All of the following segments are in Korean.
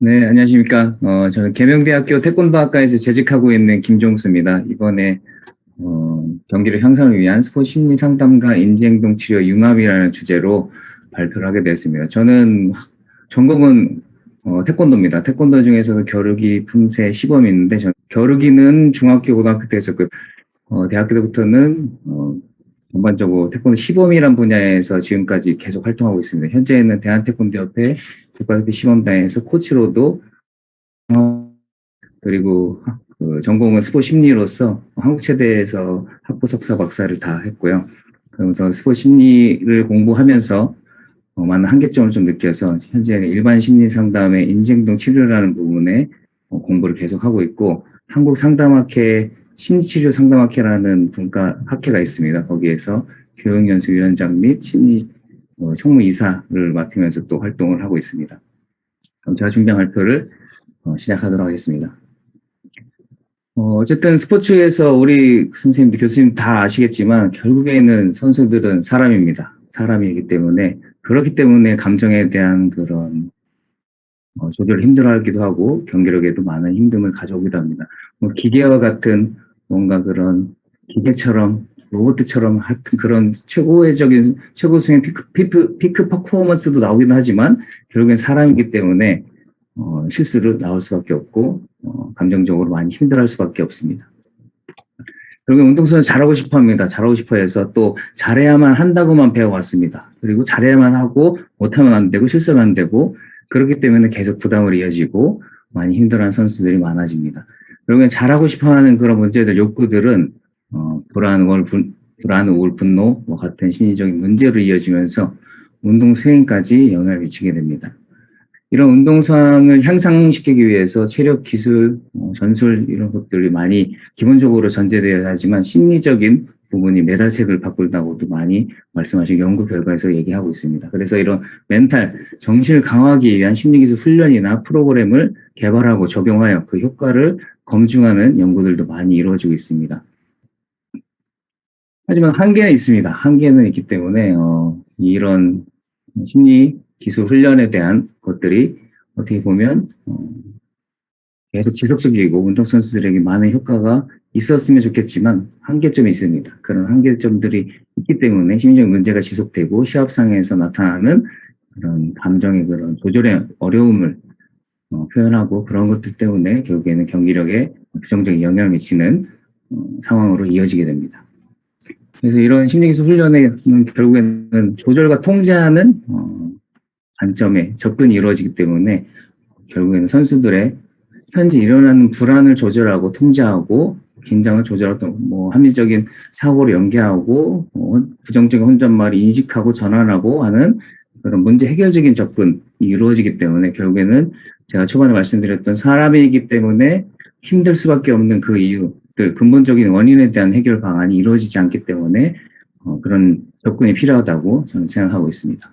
네, 안녕하십니까. 저는 계명대학교 태권도학과에서 재직하고 있는 김종수입니다. 이번에 경기력 향상을 위한 스포츠 심리 상담과 인지행동 치료 융합이라는 주제로 발표를 하게 되었습니다. 저는 전공은 태권도입니다. 태권도 중에서도 겨루기, 품새, 시범이 있는데 겨루기는 중학교, 고등학교 때 했었고요. 대학교 때부터는 전반적으로 태권도 시범이란 분야에서 지금까지 계속 활동하고 있습니다. 현재는 대한태권도협회 국가대표 시범단에서 코치로도 그리고 전공은 스포츠 심리로서 한국체대에서 학부 석사 박사를 다 했고요. 그러면서 스포츠 심리를 공부하면서 많은 한계점을 좀 느껴서 현재는 일반 심리 상담의 인지행동 치료라는 부분에 공부를 계속하고 있고, 한국 상담학회 심리치료 상담학회라는 분과 학회가 있습니다. 거기에서 교육연수위원장 및 심리 총무이사를 맡으면서 또 활동을 하고 있습니다. 그럼 제가 준비한 발표를 시작하도록 하겠습니다. 어쨌든 스포츠에서 우리 선생님들, 교수님 다 아시겠지만 결국에는 선수들은 사람입니다. 사람이기 때문에, 그렇기 때문에 감정에 대한 그런 조절을 힘들어하기도 하고 경기력에도 많은 힘듦을 가져오기도 합니다. 기계와 같은 뭔가 그런 기계처럼 로봇처럼 하여튼 그런 최고의적인 최고수행 피크 퍼포먼스도 나오기도 하지만 결국엔 사람이기 때문에 실수로 나올 수밖에 없고 감정적으로 많이 힘들어할 수밖에 없습니다. 그리고 운동선수 잘하고 싶어 합니다. 잘하고 싶어 해서 또 잘해야만 한다고만 배워왔습니다. 그리고 잘해야만 하고 못하면 안 되고 실수하면 안 되고, 그렇기 때문에 계속 부담을 이어지고 많이 힘들어하는 선수들이 많아집니다. 그리고 잘하고 싶어하는 그런 문제들, 욕구들은 불안, 우울, 분노와 같은 심리적인 문제로 이어지면서 운동 수행까지 영향을 미치게 됩니다. 이런 운동성을 향상시키기 위해서 체력, 기술, 전술 이런 것들이 많이 기본적으로 전제되어야 하지만 심리적인 부분이 메달색을 바꾼다고도 많이 말씀하신 연구 결과에서 얘기하고 있습니다. 그래서 이런 멘탈, 정신을 강화하기 위한 심리기술 훈련이나 프로그램을 개발하고 적용하여 그 효과를 검증하는 연구들도 많이 이루어지고 있습니다. 하지만 한계는 있습니다. 한계는 있기 때문에 이런 심리 기술 훈련에 대한 것들이 어떻게 보면 계속 지속적이고 운동선수들에게 많은 효과가 있었으면 좋겠지만 한계점이 있습니다. 그런 한계점들이 있기 때문에 심리적 문제가 지속되고 시합상에서 나타나는 그런 감정의 그런 조절의 어려움을 표현하고, 그런 것들 때문에 결국에는 경기력에 부정적인 영향을 미치는 상황으로 이어지게 됩니다. 그래서 이런 심리기술 훈련에는 결국에는 조절과 통제하는 관점에 접근이 이루어지기 때문에 결국에는 선수들의 현재 일어나는 불안을 조절하고 통제하고 긴장을 조절하고 합리적인 사고를 연계하고 부정적인 혼잣말을 인식하고 전환하고 하는 그런 문제 해결적인 접근이 이루어지기 때문에 결국에는 제가 초반에 말씀드렸던 사람이기 때문에 힘들 수밖에 없는 그 이유들, 근본적인 원인에 대한 해결 방안이 이루어지지 않기 때문에 그런 접근이 필요하다고 저는 생각하고 있습니다.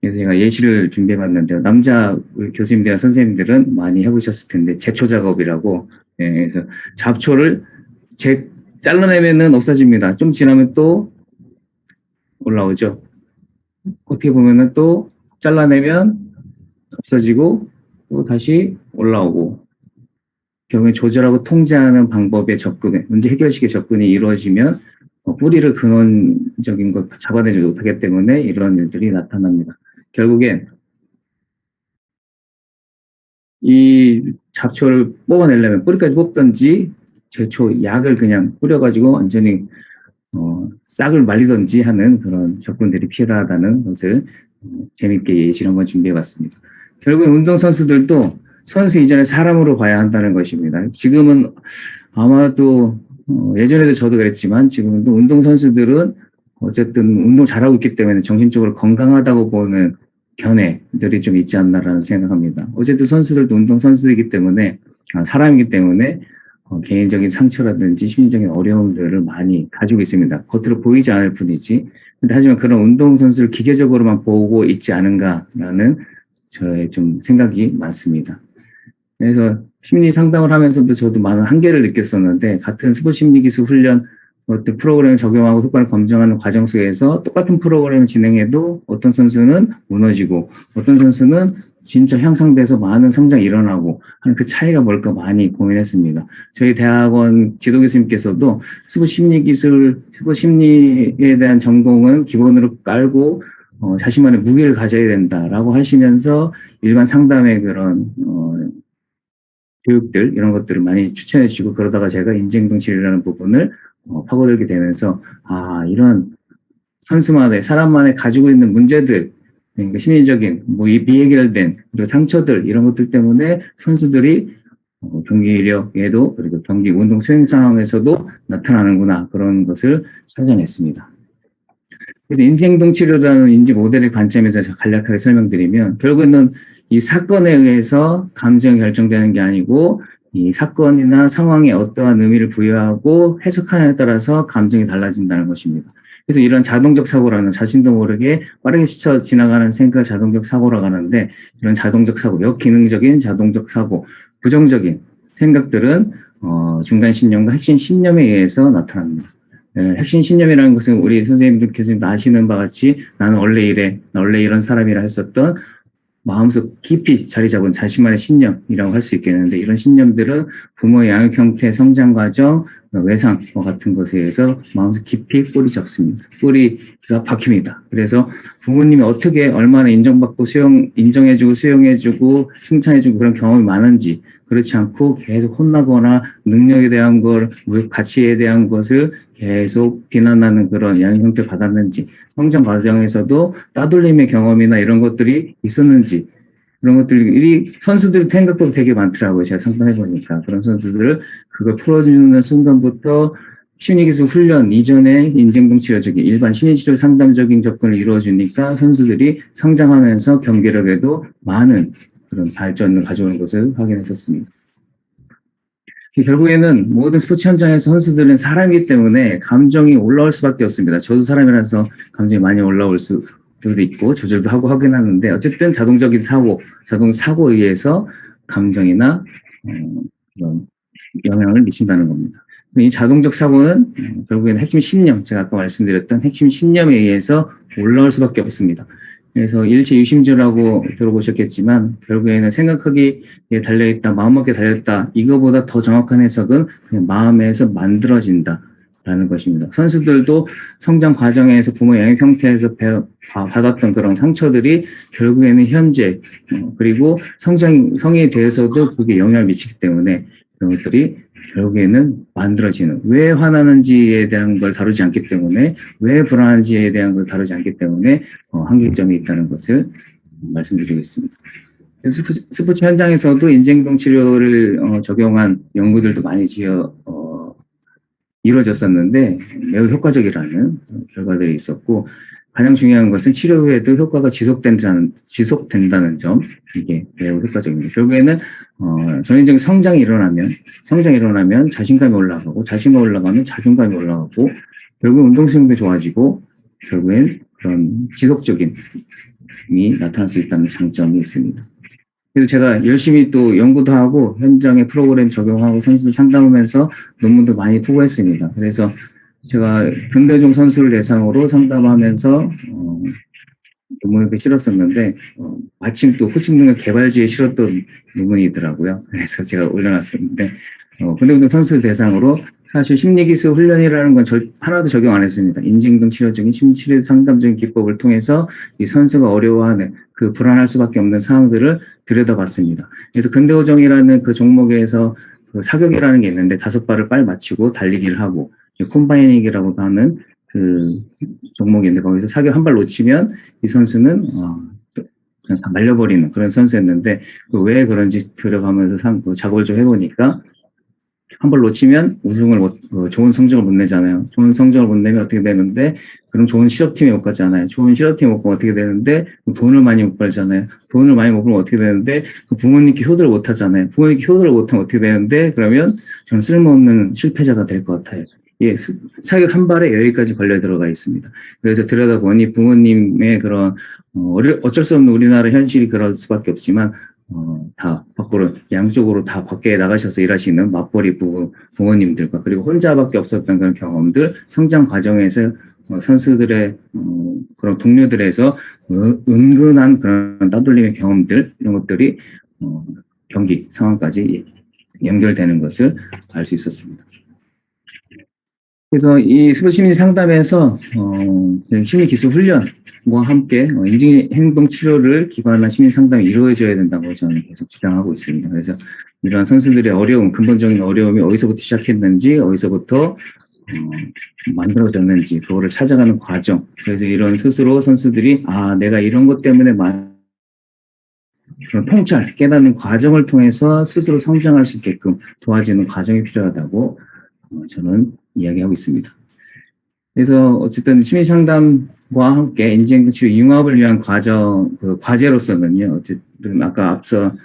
그래서 제가 예시를 준비해봤는데요. 남자 교수님들이나 선생님들은 많이 해보셨을 텐데 제초 작업이라고, 그래서 잡초를 잘라내면은 없어집니다. 좀 지나면 또 올라오죠. 어떻게 보면은 또 잘라내면 없어지고 또 다시 올라오고, 결국에 조절하고 통제하는 방법의 접근, 문제 해결식의 접근이 이루어지면 뿌리를 근원적인 걸 잡아내지 못하기 때문에 이런 일들이 나타납니다. 결국엔 이 잡초를 뽑아내려면 뿌리까지 뽑든지 제초 약을 그냥 뿌려가지고 완전히 싹을 말리든지 하는 그런 접근들이 필요하다는 것을 재밌게 예시를 한번 준비해봤습니다. 결국 운동선수들도 선수 이전에 사람으로 봐야 한다는 것입니다. 지금은 아마도 예전에도 저도 그랬지만 지금은 또 운동선수들은 어쨌든 운동 잘하고 있기 때문에 정신적으로 건강하다고 보는 견해들이 좀 있지 않나라는 생각합니다. 어쨌든 선수들도 운동선수이기 때문에 사람이기 때문에 개인적인 상처라든지 심리적인 어려움들을 많이 가지고 있습니다. 겉으로 보이지 않을 뿐이지. 근데 하지만 그런 운동선수를 기계적으로만 보고 있지 않은가라는 저의 좀 생각이 많습니다. 그래서 심리 상담을 하면서도 저도 많은 한계를 느꼈었는데, 같은 스포츠 심리기술 훈련 어떤 프로그램을 적용하고 효과를 검증하는 과정 속에서 똑같은 프로그램을 진행해도 어떤 선수는 무너지고 어떤 선수는 진짜 향상돼서 많은 성장이 일어나고 하는 그 차이가 뭘까 많이 고민했습니다. 저희 대학원 지도 교수님께서도 스포츠 심리 기술, 스포츠 심리에 대한 전공은 기본으로 깔고 자신만의 무게를 가져야 된다라고 하시면서 일반 상담의 그런 교육들 이런 것들을 많이 추천해 주시고, 그러다가 제가 인지행동 치료라는 부분을 파고들게 되면서 이런 선수만의, 사람만의 가지고 있는 문제들, 그러니까 심리적인 미해결된 그리고 상처들 이런 것들 때문에 선수들이 경기력에도 그리고 경기 운동 수행 상황에서도 나타나는구나, 그런 것을 찾아냈습니다. 그래서 인지행동 치료라는 인지 모델의 관점에서 간략하게 설명드리면, 결국에는 이 사건에 의해서 감정이 결정되는 게 아니고 이 사건이나 상황에 어떠한 의미를 부여하고 해석하느냐에 따라서 감정이 달라진다는 것입니다. 그래서 이런 자동적 사고라는, 자신도 모르게 빠르게 스쳐 지나가는 생각을 자동적 사고라고 하는데, 이런 자동적 사고, 역기능적인 자동적 사고, 부정적인 생각들은 중간 신념과 핵심 신념에 의해서 나타납니다. 핵심 신념이라는 것은 우리 선생님들, 교수님도 아시는 바와 같이 나는 원래 이래, 나 원래 이런 사람이라 했었던 마음속 깊이 자리 잡은 자신만의 신념이라고 할 수 있겠는데, 이런 신념들은 부모의 양육 형태, 성장 과정, 외상과 같은 것에 의해서 마음속 깊이 뿌리 잡습니다. 뿌리가 박힙니다. 그래서 부모님이 어떻게 얼마나 인정받고 인정해주고 수용해주고 칭찬해주고 그런 경험이 많은지, 그렇지 않고 계속 혼나거나 능력에 대한 걸, 가치에 대한 것을 계속 비난하는 그런 양육 형태를 받았는지, 성장 과정에서도 따돌림의 경험이나 이런 것들이 있었는지, 그런 것들이 선수들 생각보다 되게 많더라고요. 제가 상담해보니까. 그런 선수들을 그걸 풀어주는 순간부터 심리기술 훈련 이전에 인지행동 치료적인 일반 심리치료 상담적인 접근을 이루어주니까 선수들이 성장하면서 경기력에도 많은 그런 발전을 가져오는 것을 확인했었습니다. 결국에는 모든 스포츠 현장에서 선수들은 사람이기 때문에 감정이 올라올 수밖에 없습니다. 저도 사람이라서 감정이 많이 올라올 수도 있고 조절도 하고 하긴 하는데, 어쨌든 자동적인 사고에 의해서 감정이나 그런 영향을 미친다는 겁니다. 이 자동적 사고는 결국에는 핵심 신념, 제가 아까 말씀드렸던 핵심 신념에 의해서 올라올 수밖에 없습니다. 그래서 일체유심주라고 들어보셨겠지만, 결국에는 생각하기에 달려있다, 마음먹기에 달려있다, 이거보다 더 정확한 해석은 그냥 마음에서 만들어진다라는 것입니다. 선수들도 성장 과정에서 부모 영향 형태에서 받았던 그런 상처들이 결국에는 현재 그리고 성에 대해서도 그게 영향을 미치기 때문에, 그런 것들이 결국에는 만들어지는, 왜 화나는지에 대한 걸 다루지 않기 때문에, 왜 불안한지에 대한 걸 다루지 않기 때문에 한계점이 있다는 것을 말씀드리겠습니다. 스포츠 현장에서도 인지행동 치료를 적용한 연구들도 많이 이루어졌었는데 매우 효과적이라는 결과들이 있었고, 가장 중요한 것은 치료 후에도 효과가 지속된다는 점, 이게 매우 효과적입니다. 결국에는 전인적인 성장이 일어나면 자신감이 올라가고, 자신감이 올라가면 자존감이 올라가고, 결국 운동 수행도 좋아지고, 결국엔 그런 지속적인 힘이 나타날 수 있다는 장점이 있습니다. 그래서 제가 열심히 또 연구도 하고 현장에 프로그램 적용하고 선수들 상담하면서 논문도 많이 투고했습니다. 그래서 제가 근대중 선수를 대상으로 상담하면서 논문을 실었었는데, 마침 또 코칭 능력 개발지에 실었던 논문이 있더라고요. 그래서 제가 올려놨었는데, 근대중 선수 대상으로 사실 심리기술 훈련이라는 건 하나도 적용 안 했습니다. 인지행동 치료적인 심리치료 상담적인 기법을 통해서 이 선수가 어려워하는 그 불안할 수밖에 없는 상황들을 들여다봤습니다. 그래서 근대오정이라는 그 종목에서 그 사격이라는 게 있는데 5발을 빨리 맞추고 달리기를 하고, 콤바이닝이라고 하는 그 종목이 있는데, 거기서 사격 한 발 놓치면 이 선수는 그냥 다 말려버리는 그런 선수였는데, 왜 그런지 들어가면서 작업을 좀 해보니까, 한 발 놓치면 좋은 성적을 못 내잖아요. 좋은 성적을 못 내면 어떻게 되는데, 그럼 좋은 실업팀에 못 가잖아요. 좋은 실업팀에 못 가면 어떻게 되는데, 돈을 많이 못 벌잖아요. 돈을 많이 못 벌면 어떻게 되는데, 부모님께 효도를 못 하잖아요. 부모님께 효도를 못 하면 어떻게 되는데, 그러면 저는 쓸모없는 실패자가 될 것 같아요. 예, 사격 한 발에 여기까지 걸려 들어가 있습니다. 그래서 들여다보니 부모님의 그런 어쩔 수 없는 우리나라 현실이 그럴 수밖에 없지만, 다 밖으로, 양쪽으로 다 밖에 나가셔서 일하시는 맞벌이 부모님들과, 그리고 혼자밖에 없었던 그런 경험들, 성장 과정에서 선수들의 그런 동료들에서 은근한 그런 따돌림의 경험들 이런 것들이 경기 상황까지 연결되는 것을 알 수 있었습니다. 그래서 이 스포츠 심리 상담에서 심리 기술 훈련과 함께 인지 행동 치료를 기반한 심리 상담이 이루어져야 된다고 저는 계속 주장하고 있습니다. 그래서 이러한 선수들의 어려움, 근본적인 어려움이 어디서부터 시작했는지, 어디서부터 만들어졌는지 그거를 찾아가는 과정. 그래서 이런 스스로 선수들이 내가 이런 것 때문에 그런 통찰, 깨닫는 과정을 통해서 스스로 성장할 수 있게끔 도와주는 과정이 필요하다고 저는 이야기하고 있습니다. 그래서 어쨌든 심리 상담과 함께 인지행동 치료 융합을 위한 과정, 그 과제로서는요. 어쨌든 아까 앞서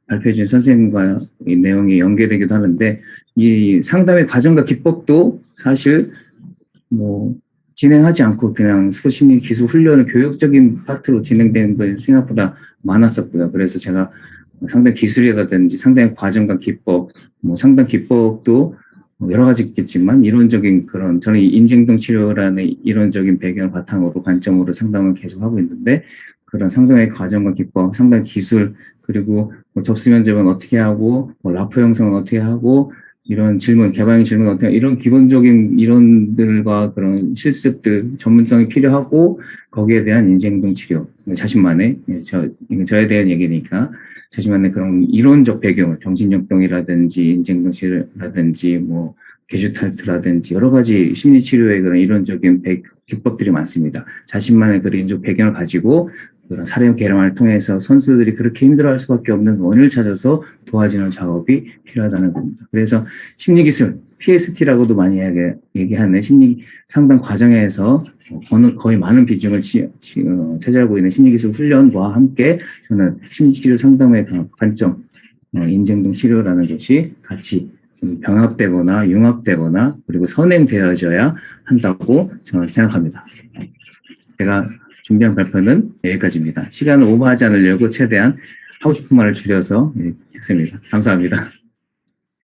발표해 준 선생님과 이 내용이 연계되기도 하는데 이 상담의 과정과 기법도 사실 진행하지 않고 그냥 스포츠 심리 기술 훈련을 교육적인 파트로 진행되는 건 생각보다 많았었고요. 그래서 제가 상담 기술이라든지 상담의 과정과 기법, 상담 기법도 여러 가지 있겠지만 이론적인 그런 저는 인지행동 치료라는 이론적인 배경을 바탕으로 관점으로 상담을 계속하고 있는데 그런 상담의 과정과 기법, 상담 기술 그리고 접수 면접은 어떻게 하고 라포 형성은 어떻게 하고 이런 질문, 개방형 질문 어떻게 하고 이런 기본적인 이론들과 그런 실습들 전문성이 필요하고 거기에 대한 인지행동 치료 자신만의 저에 대한 얘기니까 자신만의 그런 이론적 배경을 정신역동이라든지 인지행동치료라든지 게슈탈트라든지 여러 가지 심리치료의 그런 이론적인 기법들이 많습니다. 자신만의 그런 인적 배경을 가지고 그런 사례 개량을 통해서 선수들이 그렇게 힘들어할 수밖에 없는 원인을 찾아서 도와주는 작업이 필요하다는 겁니다. 그래서 심리기술, PST라고도 많이 얘기하는 심리 상담 과정에서 거의 많은 비중을 차지하고 있는 심리기술 훈련과 함께 저는 심리치료 상담의 관점, 인지행동 치료라는 것이 같이 좀 병합되거나 융합되거나 그리고 선행되어져야 한다고 저는 생각합니다. 제가 준비한 발표는 여기까지입니다. 시간을 오버하지 않으려고 최대한 하고 싶은 말을 줄여서 했습니다. 감사합니다.